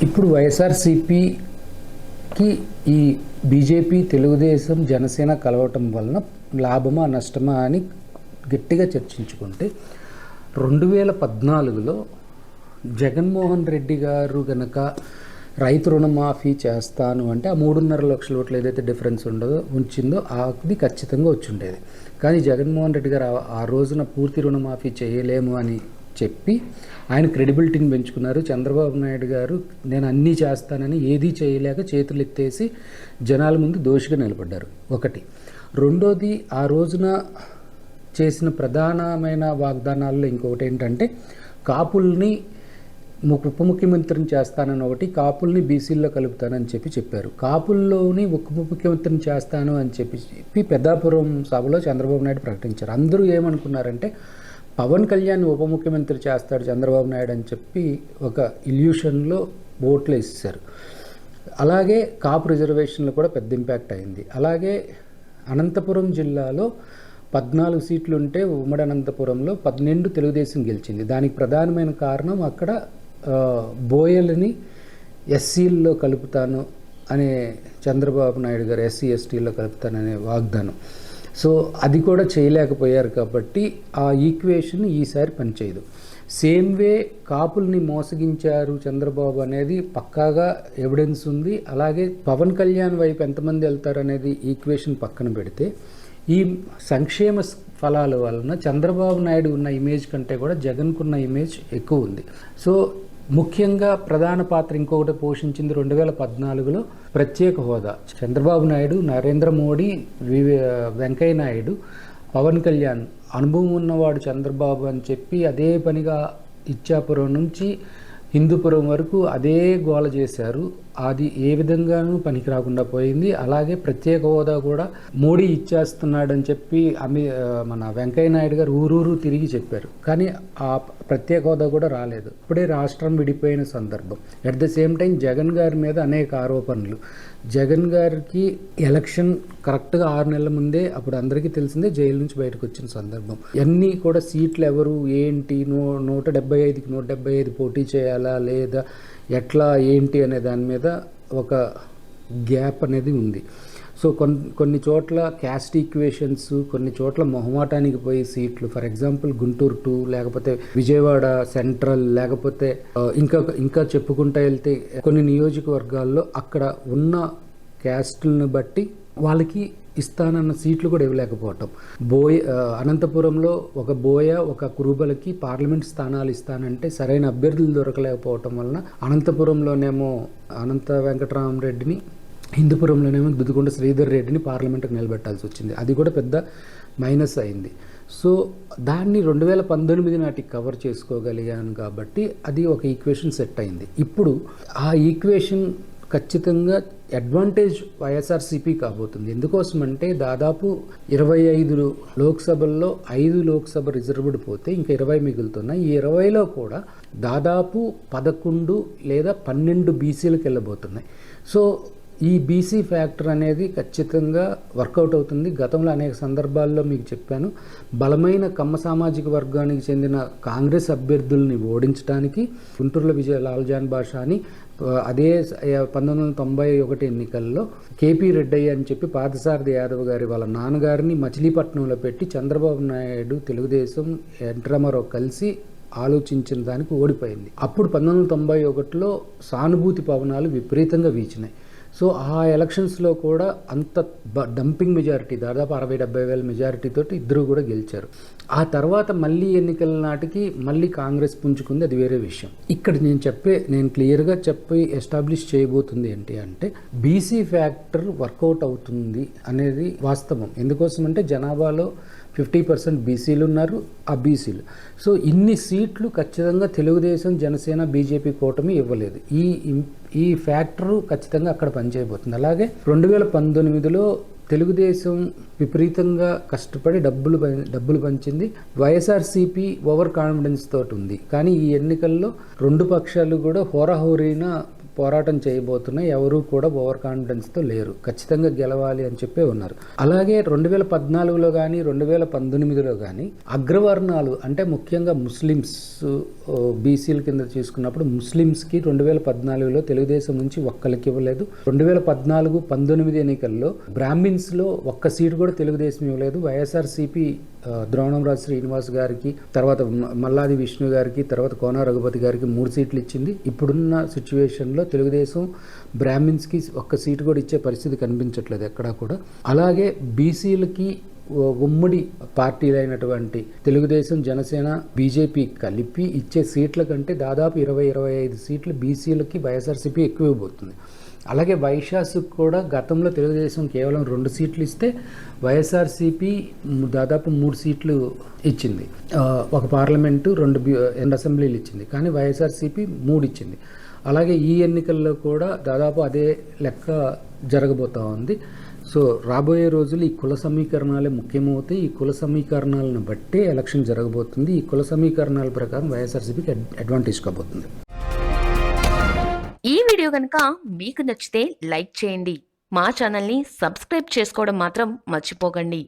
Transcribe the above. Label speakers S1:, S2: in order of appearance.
S1: ఇప్పుడు వైఎస్ఆర్సీపీకి ఈ బీజేపీ, తెలుగుదేశం, జనసేన కలవటం వలన లాభమా నష్టమా అని గట్టిగా చర్చించుకుంటే 2014లో జగన్మోహన్ రెడ్డి గారు గనక రైతు రుణమాఫీ చేస్తాను అంటే ఆ 3.5 లక్షల ఓట్లు ఏదైతే డిఫరెన్స్ ఉంచిందో అది ఖచ్చితంగా వచ్చి ఉండేది. కానీ జగన్మోహన్ రెడ్డి గారు ఆ రోజున పూర్తి రుణమాఫీ చేయలేము అని చెప్పి ఆయన క్రెడిబిలిటీని పెంచుకున్నారు. చంద్రబాబు నాయుడు గారు నేను అన్నీ చేస్తానని ఏదీ చేయలేక చేతులు ఎత్తేసి జనాల ముందు దోషిగా నిలబడ్డారు. ఒకటి. రెండోది, ఆ రోజున చేసిన ప్రధానమైన వాగ్దానాల్లో ఇంకొకటి ఏంటంటే కాపుల్ని ఉప ముఖ్యమంత్రిని చేస్తానని ఒకటి, కాపుల్ని బీసీల్లో కలుపుతానని చెప్పారు. కాపుల్లోని ఉప ముఖ్యమంత్రిని చేస్తాను అని చెప్పి పెద్దాపురం సభలో చంద్రబాబు నాయుడు ప్రకటించారు. అందరూ ఏమనుకున్నారంటే పవన్ కళ్యాణ్ ఉప ముఖ్యమంత్రి చేస్తాడు చంద్రబాబు నాయుడు అని చెప్పి ఒక ఇల్యూషన్లో ఓట్లు వేసేసారు. అలాగే కాపు రిజర్వేషన్లు కూడా పెద్ద ఇంపాక్ట్ అయింది. అలాగే అనంతపురం జిల్లాలో 14 సీట్లు ఉంటే ఉమ్మడి అనంతపురంలో 12 తెలుగుదేశం గెలిచింది. దానికి ప్రధానమైన కారణం అక్కడ బోయలని ఎస్సీల్లో కలుపుతాను అనే చంద్రబాబు నాయుడు గారు ఎస్సీ ఎస్టీల్లో కలుపుతాననే వాగ్దానం. సో అది కూడా చేయలేకపోయారు కాబట్టి ఆ ఈక్వేషన్ ఈసారి పనిచేయదు. సేమ్ వే కాపుల్ని మోసగించారు చంద్రబాబు అనేది పక్కాగా ఎవిడెన్స్ ఉంది. అలాగే పవన్ కళ్యాణ్ వైపు ఎంతమంది వెళ్తారు అనేది ఈక్వేషన్ పక్కన పెడితే ఈ సంక్షేమ ఫలాల వలన చంద్రబాబు నాయుడు ఉన్న ఇమేజ్ కంటే కూడా జగన్కున్న ఇమేజ్ ఎక్కువ ఉంది. సో ముఖ్యంగా ప్రధాన పాత్ర ఇంకొకటి పోషించింది 2014లో ప్రత్యేక హోదా. చంద్రబాబు నాయుడు, నరేంద్ర మోడీ, వెంకయ్య నాయుడు, పవన్ కళ్యాణ్ అనుభవం ఉన్నవాడు చంద్రబాబు అని చెప్పి అదే పనిగా ఇచ్చాపురం నుంచి హిందూపురం వరకు అదే గోల చేశారు. అది ఏ విధంగానూ పనికి రాకుండా పోయింది. అలాగే ప్రత్యేక హోదా కూడా మోడీ ఇచ్చేస్తున్నాడని చెప్పి మన వెంకయ్య నాయుడు గారు ఊరూరు తిరిగి చెప్పారు. కానీ ఆ ప్రత్యేక హోదా కూడా రాలేదు. ఇప్పుడే రాష్ట్రం విడిపోయిన సందర్భం. At the same time Jagan గారి మీద అనేక ఆరోపణలు. జగన్ గారికి ఎలక్షన్ కరెక్ట్గా 6 నెలల ముందే అప్పుడు అందరికీ తెలిసిందే జైలు నుంచి బయటకు వచ్చిన సందర్భం. అన్నీ కూడా సీట్లు ఎవరు ఏంటి 175కి 175 పోటీ చేయాలా లేదా ఎట్లా ఏంటి అనే దాని మీద ఒక గ్యాప్ అనేది ఉంది. సో కొన్ని చోట్ల క్యాస్ట్ ఈక్వేషన్స్, కొన్ని చోట్ల మొహమాటానికి పోయి సీట్లు, ఫర్ ఎగ్జాంపుల్ గుంటూరు 2, లేకపోతే విజయవాడ సెంట్రల్, లేకపోతే ఇంకా చెప్పుకుంటూ వెళ్తే కొన్ని నియోజకవర్గాల్లో అక్కడ ఉన్న క్యాస్టులను బట్టి వాళ్ళకి ఇస్తానన్న సీట్లు కూడా ఇవ్వలేకపోవటం. అనంతపురంలో ఒక బోయ, ఒక కురుబలకి పార్లమెంట్ స్థానాలు ఇస్తానంటే సరైన అభ్యర్థులు దొరకలేకపోవటం వలన అనంతపురంలోనేమో అనంత వెంకటరామరెడ్డిని, హిందూపురంలోనేమో దుద్దికొండ శ్రీధర్ రెడ్డిని పార్లమెంట్కి నిలబెట్టాల్సి వచ్చింది. అది కూడా పెద్ద మైనస్ అయింది. సో దాన్ని 2019 నాటికి కవర్ చేసుకోగలిగాను కాబట్టి అది ఒక ఈక్వేషన్ సెట్ అయింది. ఇప్పుడు ఆ ఈక్వేషన్ ఖచ్చితంగా అడ్వాంటేజ్ వైఎస్ఆర్సీపీ కాబోతుంది. ఎందుకోసం అంటే దాదాపు 25 లోక్సభల్లో 5 లోక్సభ రిజర్వ్డ్ పోతే ఇంకా 20 మిగులుతున్నాయి. ఈ 20లో కూడా దాదాపు 11 లేదా 12 బీసీలకు వెళ్ళబోతున్నాయి. సో ఈ బీసీ ఫ్యాక్టర్ అనేది ఖచ్చితంగా వర్కౌట్ అవుతుంది. గతంలో అనేక సందర్భాల్లో మీకు చెప్పాను. బలమైన కమ్మ సామాజిక వర్గానికి చెందిన కాంగ్రెస్ అభ్యర్థుల్ని ఓడించడానికి గుంటూరులో లాల్జాన్ బాషాని అదే 1991 ఎన్నికల్లో కేపీ రెడ్డయ్య అని చెప్పి పార్థసారథి యాదవ్ గారి వాళ్ళ నాన్నగారిని మచిలీపట్నంలో పెట్టి చంద్రబాబు నాయుడు, తెలుగుదేశం, ఎన్టీ రామారావు కలిసి ఆలోచించిన దానికి ఓడిపోయింది. అప్పుడు 1991లో సానుభూతి పవనాలు విపరీతంగా వీచినాయి. సో ఆ ఎలక్షన్స్లో కూడా అంత డంపింగ్ మెజారిటీ, దాదాపు 60-70 వేల మెజారిటీతో ఇద్దరు కూడా గెలిచారు. ఆ తర్వాత మళ్ళీ ఎన్నికల నాటికి మళ్ళీ కాంగ్రెస్ పుంజుకుంది, అది వేరే విషయం. ఇక్కడ నేను క్లియర్గా చెప్పి ఎస్టాబ్లిష్ చేయబోతుంది ఏంటి అంటే బీసీ ఫ్యాక్టర్ వర్కౌట్ అవుతుంది అనేది వాస్తవం. ఎందుకోసం అంటే జనాభాలో 50% బీసీలు ఉన్నారు. ఆ బీసీలు సో ఇన్ని సీట్లు ఖచ్చితంగా తెలుగుదేశం, జనసేన, బీజేపీ కూటమి ఇవ్వలేదు. ఈ ఫ్యాక్టరు ఖచ్చితంగా అక్కడ పనిచేయబోతుంది. అలాగే 2019లో తెలుగుదేశం విపరీతంగా కష్టపడి డబ్బులు పంచింది. వైఎస్ఆర్సీపీ ఓవర్ కాన్ఫిడెన్స్ తోటి ఉంది. కానీ ఈ ఎన్నికల్లో 2 పక్షాలు కూడా హోరాహోరీన పోరాటం చేయబోతున్నాయి. ఎవరు కూడా ఓవర్ కాన్ఫిడెన్స్తో లేరు. ఖచ్చితంగా గెలవాలి అని చెప్పే ఉన్నారు. అలాగే 2014లో కానీ 2019లో కానీ అగ్రవర్ణాలు అంటే ముఖ్యంగా ముస్లిమ్స్, బీసీల కింద చూసుకున్నప్పుడు ముస్లిమ్స్కి 2014లో తెలుగుదేశం నుంచి ఒక్కరికి ఇవ్వలేదు. 2014-19 ఎన్నికల్లో బ్రాహ్మిన్స్లో ఒక్క సీటు కూడా తెలుగుదేశం ఇవ్వలేదు. వైఎస్ఆర్సీపీ ద్రోణంరాజు శ్రీనివాస్ గారికి, తర్వాత మల్లాది విష్ణు గారికి, తర్వాత కోన రఘుపతి గారికి 3 సీట్లు ఇచ్చింది. ఇప్పుడున్న సిచ్యువేషన్లో తెలుగుదేశం బ్రాహ్మిన్స్కి ఒక్క సీటు కూడా ఇచ్చే పరిస్థితి కనిపించట్లేదు ఎక్కడా కూడా. అలాగే బీసీలకి ఉమ్మడి పార్టీలైనటువంటి తెలుగుదేశం, జనసేన, బీజేపీ కలిపి ఇచ్చే సీట్ల కంటే దాదాపు 20-25 సీట్లు బీసీలకి వైఎస్ఆర్సీపీ ఎక్కువ ఇవ్వబోతుంది. అలాగే వైశాస్కి కూడా గతంలో తెలుగుదేశం కేవలం 2 సీట్లు ఇస్తే వైఎస్ఆర్సీపీ దాదాపు 3 సీట్లు ఇచ్చింది. ఒక పార్లమెంటు, 2 అసెంబ్లీలు ఇచ్చింది. కానీ వైఎస్ఆర్సీపీ 3 ఇచ్చింది. అలాగే ఈ ఎన్నికల్లో కూడా దాదాపు అదే లెక్క జరగబోతూ ఉంది. సో రాబోయే రోజులు ఈ కుల సమీకరణాలే ముఖ్యమవుతాయి. ఈ కుల సమీకరణాలను బట్టే ఎలక్షన్ జరగబోతుంది. ఈ కుల సమీకరణాల ప్రకారం వైఎస్ఆర్సీపీకి అడ్వాంటేజ్ కాబోతుంది.
S2: ఈ వీడియో కనుక మీకు నచ్చితే లైక్ చేయండి. మా ఛానల్ని సబ్స్క్రైబ్ చేసుకోవడం మాత్రం మర్చిపోకండి.